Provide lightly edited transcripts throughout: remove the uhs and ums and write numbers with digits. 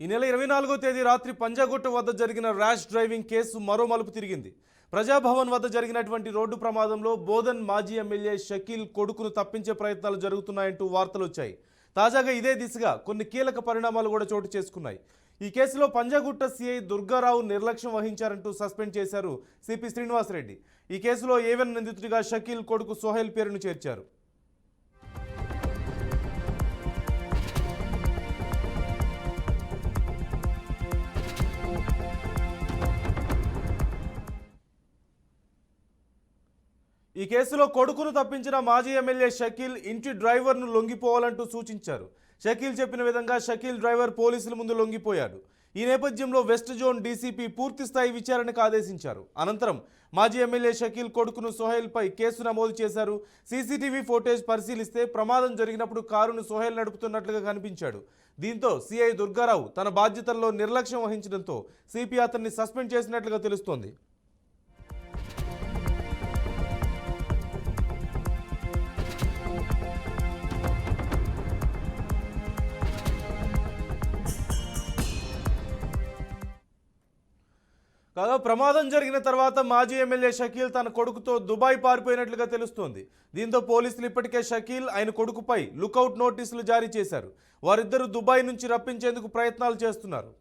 ఈ నెల 24వ తేదీ రాత్రి పంజాగుట్ట వద్ద జరిగిన ర్యాష్ డ్రైవింగ్ కేసు మరో మలుపు తిరిగింది. ప్రజాభవన్ వద్ద జరిగినటువంటి రోడ్డు ప్రమాదంలో బోధన్ మాజీ ఎమ్మెల్యే షకీల్ కొడుకును తప్పించే ప్రయత్నాలు జరుగుతున్నాయంటూ వార్తలు వచ్చాయి. తాజాగా ఇదే దిశగా కొన్ని కీలక పరిణామాలు కూడా చోటు చేసుకున్నాయి. ఈ కేసులో పంజాగుట్ట సిఐ దుర్గారావు నిర్లక్ష్యం వహించారంటూ సస్పెండ్ చేశారు సిపి శ్రీనివాసరెడ్డి. ఈ కేసులో ఏవెన్ నిందితుడిగా షకీల్ కొడుకు సోహెల్ పేరును చేర్చారు. ఈ కేసులో కొడుకును తప్పించిన మాజీ ఎమ్మెల్యే షకీల్ ఇంటి డ్రైవర్ను లొంగిపోవాలంటూ సూచించారు. షకీల్ చెప్పిన విధంగా షకీల్ డ్రైవర్ పోలీసుల ముందు లొంగిపోయాడు. ఈ నేపథ్యంలో వెస్ట్ జోన్ డీసీపీ పూర్తిస్థాయి విచారణకు ఆదేశించారు. అనంతరం మాజీ ఎమ్మెల్యే షకీల్ కొడుకును సోహెల్పై కేసు నమోదు చేశారు. సీసీటీవీ ఫోటేజ్ పరిశీలిస్తే ప్రమాదం జరిగినప్పుడు కారును సోహెల్ నడుపుతున్నట్లుగా కనిపించాడు. దీంతో సిఐ దుర్గారావు తన బాధ్యతల్లో నిర్లక్ష్యం వహించడంతో సిపి అతన్ని సస్పెండ్ చేసినట్లుగా తెలుస్తోంది. కాగా ప్రమాదం జరిగిన తర్వాత మాజీ ఎమ్మెల్యే షకీల్ తన కొడుకుతో దుబాయ్ పారిపోయినట్లుగా తెలుస్తోంది. దీంతో పోలీసులు ఇప్పటికే షకీల్ ఆయన కొడుకుపై లుకౌట్ నోటీసులు జారీ చేశారు. వారిద్దరూ దుబాయ్ నుంచి రప్పించేందుకు ప్రయత్నాలు చేస్తున్నారు.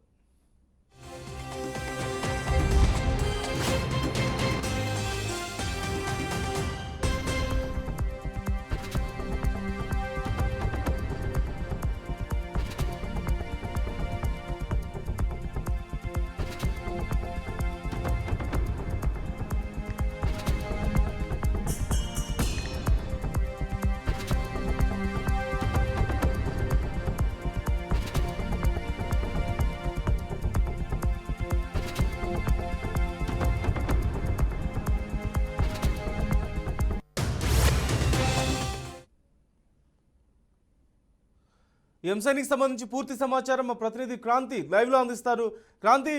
ఈ అంశానికి సంబంధించి పూర్తి సమాచారం మా ప్రతినిధి క్రాంతి లైవ్లో అందిస్తారు. క్రాంతి,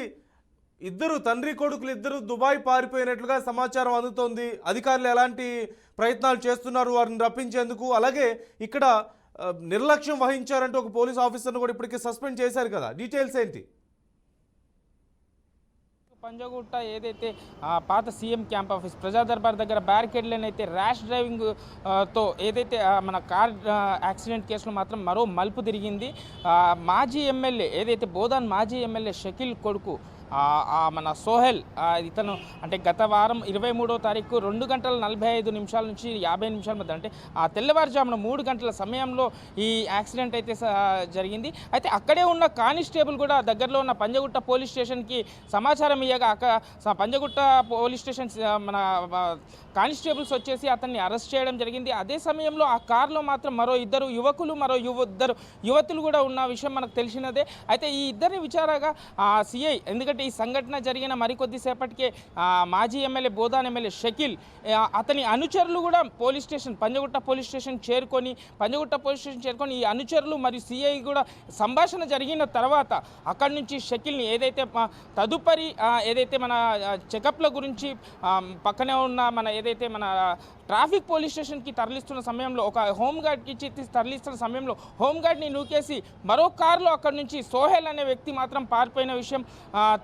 ఇద్దరు తండ్రి కొడుకులు ఇద్దరు దుబాయ్ పారిపోయినట్లుగా సమాచారం అందుతోంది. అధికారులు ఎలాంటి ప్రయత్నాలు చేస్తున్నారు వారిని రప్పించేందుకు? అలాగే ఇక్కడ నిర్లక్ష్యం వహించారంటూ ఒక పోలీస్ ఆఫీసర్ను కూడా ఇప్పటికే సస్పెండ్ చేశారు కదా, డీటెయిల్స్ ఏంటి? పంజాగుట్ట ఏదైతే పాత సీఎం క్యాంప్ ఆఫీస్ ప్రజా దర్బార్ దగ్గర బ్యారికేడ్లను అయితే ర్యాష్ డ్రైవింగ్ తో ఏదైతే మన కార్ యాక్సిడెంట్ కేసులో మాత్రం మరో మలుపు తిరిగింది. మాజీ ఎమ్మెల్యే ఏదైతే బోధన్ మాజీ ఎమ్మెల్యే షకీల్ కొడుకు మన సోహెల్ ఇతను అంటే గత వారం 23వ తారీఖు 2:45 నుంచి 50 నిమిషాల మధ్య అంటే తెల్లవారుజామున 3 గంటల సమయంలో ఈ యాక్సిడెంట్ అయితే జరిగింది. అయితే అక్కడే ఉన్న కానిస్టేబుల్ కూడా దగ్గరలో ఉన్న పంజాగుట్ట పోలీస్ స్టేషన్కి సమాచారం ఇయ్యగా పంజాగుట్ట పోలీస్ స్టేషన్ మన కానిస్టేబుల్స్ వచ్చేసి అతన్ని అరెస్ట్ చేయడం జరిగింది. అదే సమయంలో ఆ కారులో మాత్రం మరో ఇద్దరు యువకులు ఇద్దరు యువతులు కూడా ఉన్న విషయం మనకు తెలిసినదే. అయితే ఈ ఇద్దరిని విచారగా సిఐ, ఎందుకంటే ఈ సంఘటన జరిగిన మరికొద్దిసేపటికే మాజీ ఎమ్మెల్యే బోధన్ ఎమ్మెల్యే షకీల్ అతని అనుచరులు కూడా పంజాగుట్ట పోలీస్ స్టేషన్ చేరుకొని ఈ అనుచరులు మరియు సిఐ కూడా సంభాషణ జరిగిన తర్వాత అక్కడి నుంచి షకీల్ని ఏదైతే తదుపరి ఏదైతే మన చెకప్ల గురించి పక్కనే ఉన్న మన ట్రాఫిక్ పోలీస్ స్టేషన్కి తరలిస్తున్న సమయంలో ఒక హోంగార్డ్కి ఇచ్చి తరలిస్తున్న సమయంలో హోంగార్డ్ని నూకేసి మరో కారులో అక్కడి నుంచి సోహెల్ అనే వ్యక్తి మాత్రం పారిపోయిన విషయం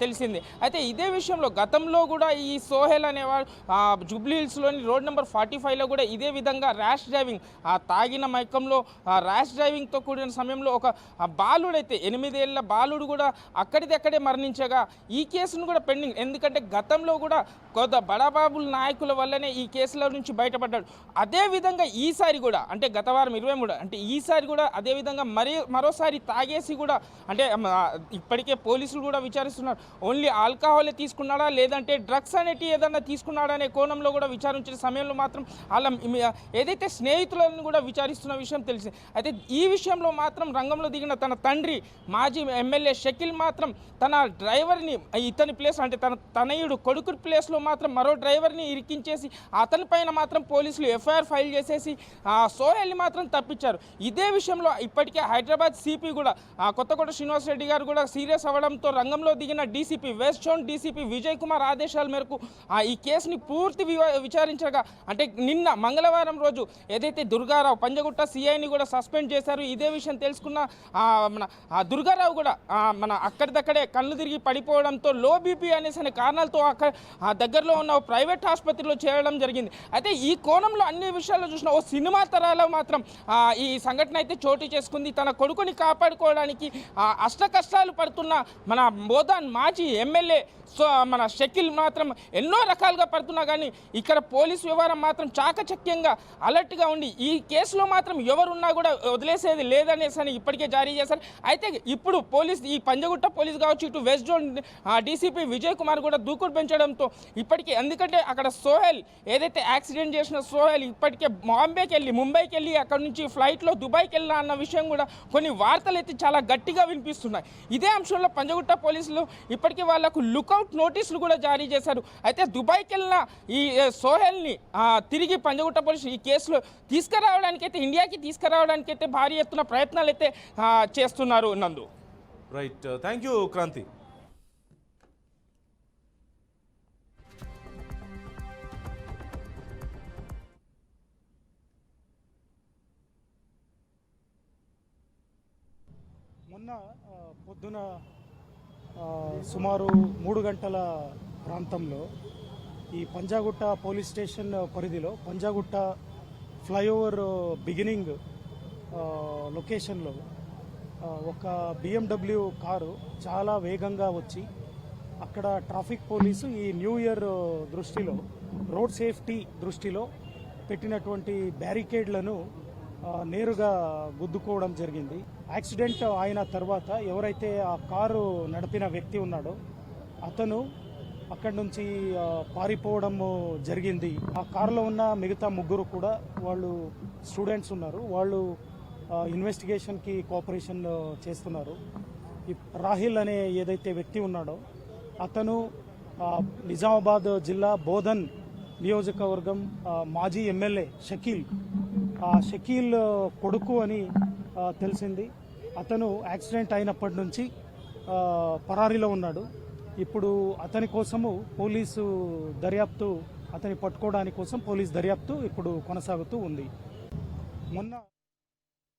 తెలిసింది. అయితే ఇదే విషయంలో గతంలో కూడా ఈ సోహెల్ అనేవాడు జూబ్లీ హిల్స్లోని రోడ్ నెంబర్ 45లో కూడా ఇదే విధంగా ర్యాష్ డ్రైవింగ్ తాగిన మైకంలో ర్యాష్ డ్రైవింగ్తో కూడిన సమయంలో ఒక బాలుడైతే 8 ఏళ్ల బాలుడు కూడా అక్కడే మరణించగా ఈ కేసును కూడా పెండింగ్. ఎందుకంటే గతంలో కూడా కొంత బడాబాబుల నాయకుల వల్లనే ఈ కేసుల నుంచి బయటపడ్డాడు. అదేవిధంగా ఈసారి కూడా అంటే గత వారం 23 అంటే ఈసారి కూడా అదేవిధంగా మరోసారి తాగేసి కూడా అంటే ఇప్పటికే పోలీసులు కూడా విచారిస్తున్నారు. ఓన్లీ ఆల్కహాలే తీసుకున్నాడా లేదంటే డ్రగ్స్ అనేటివి ఏదన్నా తీసుకున్నాడా అనే కోణంలో కూడా విచారించిన సమయంలో మాత్రం అలా ఏదైతే స్నేహితులను కూడా విచారిస్తున్న విషయం తెలిసింది. అయితే ఈ విషయంలో మాత్రం రంగంలో దిగిన తన తండ్రి మాజీ ఎమ్మెల్యే షకీల్ మాత్రం తన డ్రైవర్ని ఇతని ప్లేస్ అంటే తన తనయుడు కొడుకు ప్లేస్లో మాత్రం మరో డ్రైవర్ని ఇరికించేసి అతని పైన మాత్రం పోలీసులు ఎఫ్ఐఆర్ ఫైల్ చేసేసి సోహెల్ని మాత్రం తప్పించారు. ఇదే విషయంలో ఇప్పటికే హైదరాబాద్ సిపి కూడా కొత్తకోట శ్రీనివాసరెడ్డి గారు కూడా సీరియస్ అవ్వడంతో రంగంలో దిగిన DCP west zone DCP Vijay Kumar ఆదేశాల మేరకు ఈ కేసుని పూర్తి విచారించగా అంటే నిన్న మంగళవారం రోజు ఏదైతే దుర్గారావు పంజగుట్ట సిఐని కూడా సస్పెండ్ చేశారు. ఇదే విషయం తెలుసుకున్న మన దుర్గారావు కూడా మన అక్కడిదక్కడే కళ్ళు తిరిగి పడిపోవడంతో లో బీపీ అనే కారణాలతో అక్కడ దగ్గరలో ఉన్న ప్రైవేట్ ఆసుపత్రిలో చేరడం జరిగింది. అయితే ఈ కోణంలో అన్ని విషయాల్లో చూసిన ఓ సినిమా తరాలో మాత్రం ఈ సంఘటన అయితే చోటు చేసుకుంది. తన కొడుకుని కాపాడుకోవడానికి అష్ట కష్టాలు పడుతున్న మన మోదాన్ మాజీ ఎమ్మెల్యే మన షకీల్ మాత్రం ఎన్నో రకాలుగా పడుతున్నా కానీ ఇక్కడ పోలీసు వ్యవహారం మాత్రం చాకచక్యంగా అలర్ట్గా ఉండి ఈ కేసులో మాత్రం ఎవరున్నా కూడా వదిలేసేది లేదనేసి అని ఇప్పటికే జారీ చేశారు. అయితే ఇప్పుడు పోలీస్ ఈ పంజగుట్ట పోలీస్ కావచ్చు, ఇటు west zone DCP Vijay Kumar కూడా దూకుడు పెంచడంతో ఇప్పటికే ఎందుకంటే అక్కడ సోహెల్ ఏదైతే యాక్సిడెంట్ చేసిన సోహెల్ ఇప్పటికే బాంబేకి వెళ్ళి ముంబైకి వెళ్ళి అక్కడ నుంచి ఫ్లైట్లో దుబాయ్కి వెళ్ళిన అన్న విషయం కూడా కొన్ని వార్తలు అయితే చాలా గట్టిగా వినిపిస్తున్నాయి. ఇదే అంశంలో పంజగుట్ట పోలీసులు ఇప్పటికీ వాళ్లకు లుకౌట్ నోటీసులు కూడా జారీ చేశారు. అయితే దుబాయ్కి వెళ్ళిన ఈ సోహెల్ని తిరిగి పంజగుట్ట పోలీసులు ఈ కేసులో తీసుకురావడానికైతే ఇండియాకి తీసుకురావడానికైతే భారీ ఎత్తున ప్రయత్నాలు అయితే చేస్తున్నారు. నందు రైట్, థ్యాంక్ యూ క్రాంతి. మొన్న పొద్దున సుమారు 3 గంటల ప్రాంతంలో ఈ పంజాగుట్ట పోలీస్ స్టేషన్ పరిధిలో పంజాగుట్ట ఫ్లైఓవర్ బిగినింగ్ లొకేషన్లో ఒక BMW కారు చాలా వేగంగా వచ్చి అక్కడ ట్రాఫిక్ పోలీసు ఈ న్యూ ఇయర్ దృష్టిలో రోడ్ సేఫ్టీ దృష్టిలో పెట్టినటువంటి బ్యారికేడ్లను నేరుగా గుద్దుకోవడం జరిగింది. యాక్సిడెంట్ అయిన తర్వాత ఎవరైతే ఆ కారు నడిపిన వ్యక్తి ఉన్నాడో అతను అక్కడి నుంచి పారిపోవడం జరిగింది. ఆ కారులో ఉన్న మిగతా ముగ్గురు కూడా వాళ్ళు స్టూడెంట్స్ ఉన్నారు. వాళ్ళు ఇన్వెస్టిగేషన్కి కోఆపరేషన్ చేస్తున్నారు. ఈ రాహిల్ అనే ఏదైతే వ్యక్తి ఉన్నాడో అతను నిజామాబాద్ జిల్లా బోధన్ నియోజకవర్గం మాజీ ఎమ్మెల్యే షకీల్ కొడుకు అని తెలిసింది. అతను యాక్సిడెంట్ అయినప్పటి నుంచి పరారీలో ఉన్నాడు. ఇప్పుడు అతని కోసము పోలీసు దర్యాప్తు అతని పట్టుకోవడానికి కోసం పోలీసు దర్యాప్తు ఇప్పుడు కొనసాగుతూ ఉంది. మొన్న